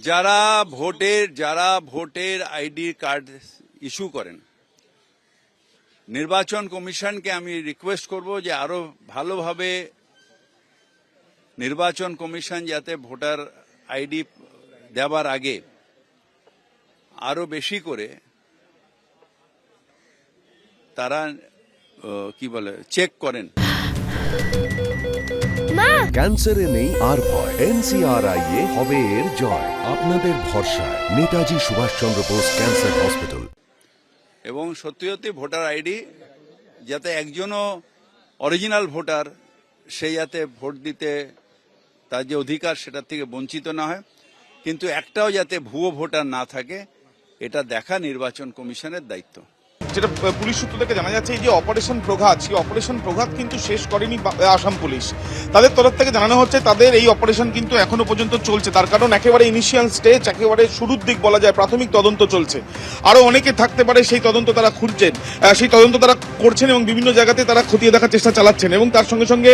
যারা ভোটের ID card issue করেন, নির্বাচন কমিশনকে আমি রিকোয়েস্ট করব যে আরো ভালোভাবে নির্বাচন কমিশন যাতে ভোটার আইডি দেওয়ার আগে আরো বেশি করে তারা চেক করেন। ক্যান্সারে নেই আর ভয়, NCRI এ হবে এর জয়। আপনাদের ভরসা নেতাজি সুভাষচন্দ্র বোস ক্যান্সার হসপিটাল। এবং সত্যি সত্যি ভোটার আইডি যাতে একজনও অরিজিনাল ভোটার সে যাতে ভোট দিতে তার যে অধিকার সেটার থেকে বঞ্চিত না হয়, কিন্তু একটাও যাতে ভুয়ো ভোটার না থাকে এটা দেখা নির্বাচন কমিশনের দায়িত্ব। যেটা পুলিশ সূত্র থেকে জানা যাচ্ছে, এই যে অপারেশন প্রঘাত, সেই অপারেশন প্রঘাত কিন্তু শেষ করেনি আসাম পুলিশ। তাদের তরফ থেকে জানানো হচ্ছে তাদের এই অপারেশন কিন্তু এখনো পর্যন্ত চলছে। তার কারণ একেবারে ইনিশিয়াল স্টেজ, একেবারে শুরুর দিক বলা যায়, প্রাথমিক তদন্ত চলছে। আরো অনেকে থাকতে পারে, সেই তদন্ত তারা খুঁজছেন, সেই তদন্ত তারা করছেন এবং বিভিন্ন জায়গাতে তারা খতিয়ে দেখার চেষ্টা চালাচ্ছেন। এবং তার সঙ্গে সঙ্গে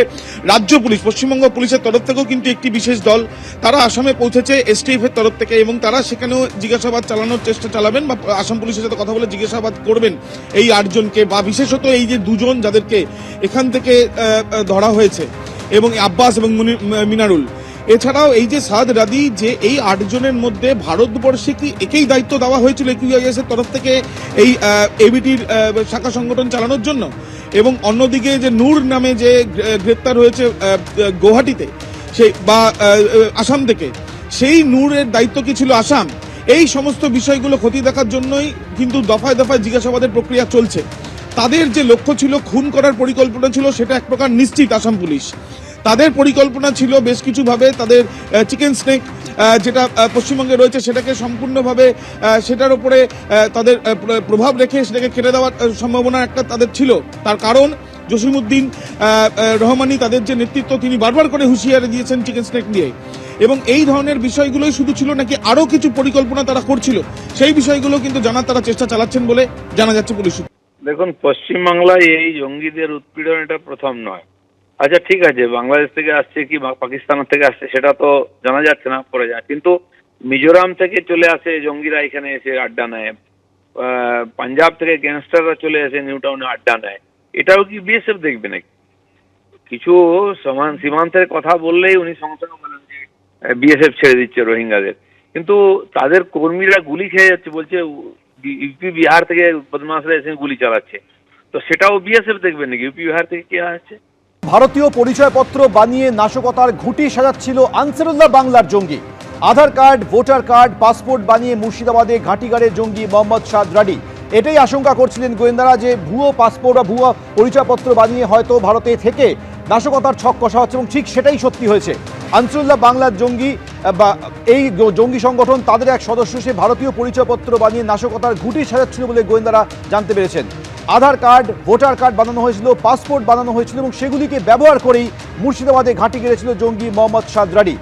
রাজ্য পুলিশ, পশ্চিমবঙ্গ পুলিশের তরফ থেকেও কিন্তু একটি বিশেষ দল তারা আসামে পৌঁছেছে STF এর তরফ থেকে, এবং তারা সেখানেও জিজ্ঞাসাবাদ চালানোর চেষ্টা চালাবেন বা আসাম পুলিশের সাথে কথা বলে জিজ্ঞাসাবাদ করবেন এই 8 জনকে, বা বিশেষত এই যে 2 জন যাদেরকে এখান থেকে ধরা হয়েছে, এবং আব্বাস এবং মিনারুল। এছাড়াও এই যে সাদ রাদি, যে এই 8 জনের মধ্যে ভারতবর্ষে কি একেই দায়িত্ব দেওয়া হয়েছিল QIS এর তরফ থেকে এই ABTর শাখা সংগঠন চালানোর জন্য, এবং অন্যদিকে যে নূর নামে যে গ্রেপ্তার হয়েছে গুয়াহাটিতে সেই বা আসাম থেকে, সেই নূরের দায়িত্ব কি ছিল আসাম? এই সমস্ত বিষয়গুলো খতিয়ে দেখার জন্যই কিন্তু দফায় দফায় জিজ্ঞাসাবাদের প্রক্রিয়া চলছে। তাদের যে লক্ষ্য ছিল, খুন করার পরিকল্পনা ছিল, সেটা এক প্রকার নিশ্চিত আসাম পুলিশ। তাদের পরিকল্পনা ছিল বেশ কিছুভাবে তাদের চিকেন স্নেক যেটা পশ্চিমবঙ্গে রয়েছে সেটাকে সম্পূর্ণভাবে সেটার উপরে তাদের প্রভাব রেখে সেটাকে কেটে দেওয়ার সম্ভাবনা একটা তাদের ছিল। তার কারণ জসিমউদ্দিন রহমানি, তাদের যে নেতৃত্ব, তিনি বারবার করে হুঁশিয়ারি দিয়েছেন চিকেন স্নেক নিয়ে। এবং এই ধরনের বিষয়গুলোই শুধু ছিল নাকি আরো কিছু পরিকল্পনা তারা করছিল, সেই বিষয়গুলো কিন্তু জানার তারা চেষ্টা চালাচ্ছেন বলে জানা যাচ্ছে পুলিশ। দেখুন, পশ্চিমবাংলায় এই জঙ্গিদের উৎপীড়ন এটা প্রথম নয়। আচ্ছা ঠিক আছে, বাংলাদেশ থেকে আসছে কি পাকিস্তান থেকে আসছে সেটা তো জানা যাচ্ছে না, পরে যায়। কিন্তু মিজোরাম থেকে চলে আসে জঙ্গিরা, এখানে এসে আড্ডা নেয়। পাঞ্জাব থেকে গ্যাংস্টাররা চলে এসে নিউ টাউনে আড্ডা নেয়। এটাও কি BSF দেখবে নাকি? কিছু সীমান্তের কথা বললেই উনি সঙ্গে সঙ্গে বলেন যে BSF ছেড়ে দিচ্ছে রোহিঙ্গাদের, কিন্তু তাদের কর্মীরা গুলি খেয়ে যাচ্ছে, বলছে ইউপি বিহার থেকে বদমাশরা এসে গুলি চালাচ্ছে। তো সেটাও BSF দেখবে নাকি? ইউপি বিহার থেকে কে আসছে? ভারতীয় পরিচয়পত্র বানিয়ে নাশকতার ঘুঁটি সাজাচ্ছিল আনসারুল্লাহ বাংলার জঙ্গি। আধার কার্ড, ভোটার কার্ড, পাসপোর্ট বানিয়ে মুর্শিদাবাদে ঘাঁটিগাড়ে জঙ্গি মোহাম্মদ সাদ রাডি। এটাই আশঙ্কা করছিলেন গোয়েন্দারা যে ভুয়ো পাসপোর্ট বা ভুয়ো পরিচয়পত্র বানিয়ে হয়তো ভারতে থেকে নাশকতার ছক কষা হচ্ছে, এবং ঠিক সেটাই সত্যি হয়েছে। আনসারুল্লাহ বাংলার জঙ্গি বা এই জঙ্গি সংগঠন, তাদের এক সদস্য সে ভারতীয় পরিচয়পত্র বানিয়ে নাশকতার ঘুঁটি সাজাচ্ছিল বলে গোয়েন্দারা জানতে পেরেছেন। আধার কার্ড, ভোটার কার্ড বানানো হয়েছিল, পাসপোর্ট বানানো হয়েছিল, এবং সেগুলিকে ব্যবহার করেই মুর্শিদাবাদে ঘাঁটি গেড়েছিল জঙ্গি মোহাম্মদ সাদ রাডি।